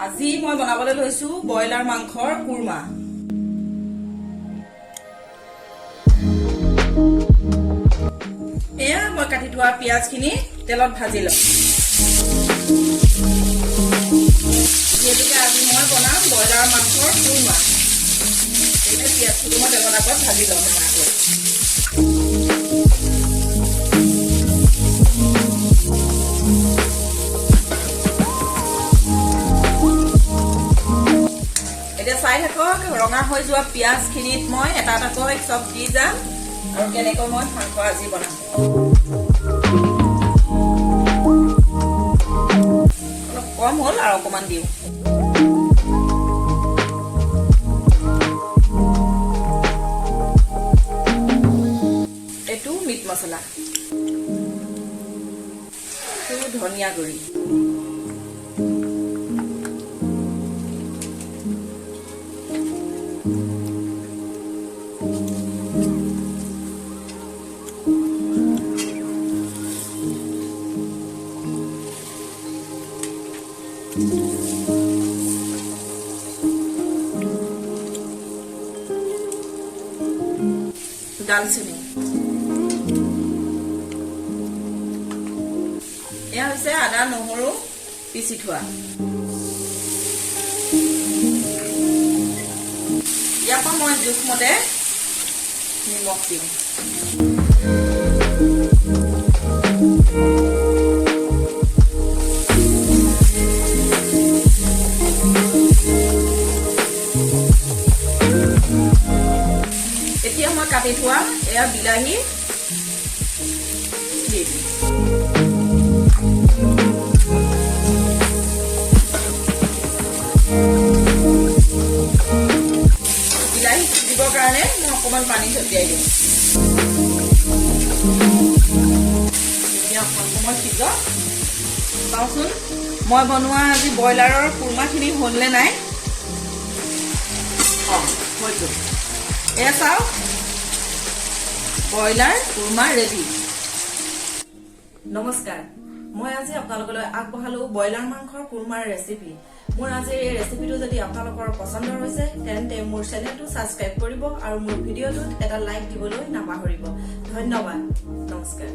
আজি মই বনাবলৈ লৈছো ব্ৰইলাৰ মাংসৰ কুৰমা। এয়া মই কাটি থোৱা পিয়াজখিনি তেলত ভাজি লম। যেহেতুকে আজি মই বনাম ব্ৰইলাৰ মাংসৰ কুৰমা, এতিয়া পিয়াজটো মই তেলত আগত ভাজি লম। এতিয়া চাই থাকক, ৰঙা হৈ যোৱা পিয়াজখিনিত মই এটা এটাকৈ চব দি যাম আৰু কেনেকৈ মই মাংস আজি বনাম। অলপ কম হ'ল আৰু অকণমান দিওঁ। এইটো মিট মছলা, এইটো ধনিয়া গুড়ি, দালচেনি, এয়া হৈছে আদা নহৰু পিচি থোৱা। ইয়াৰ পৰা মই জোখমতে নিমখ দিম। এতিয়া মই কাটি থোৱা এয়া বিলাহী দি দিম। বিলাহী দিবৰ কাৰণে মই অকণমান পানী ছটিয়াই দিম। অকণমান সময় সিজক। চাওঁচোন মই বনোৱা আজি ব্ৰইলাৰৰ কুৰমাখিনি হ'লনে নাই। হৈ গ'ল। এয়া চাওক, ব্ৰইলাৰ কুৰমা ৰেডি। নমস্কাৰ, মই আজি আপোনালোকলৈ আগবঢ়ালো ব্ৰইলাৰ মাংসৰ কুৰমাৰ ৰেচিপি। মোৰ আজিৰ এই ৰেচিপিটো যদি আপোনালোকৰ পচন্দ হৈছে তেন্তে মোৰ চেনেলটো ছাবস্ক্ৰাইব কৰিব আৰু মোৰ ভিডিঅ'টোত এটা লাইক দিবলৈ নাপাহৰিব। ধন্যবাদ। নমস্কাৰ।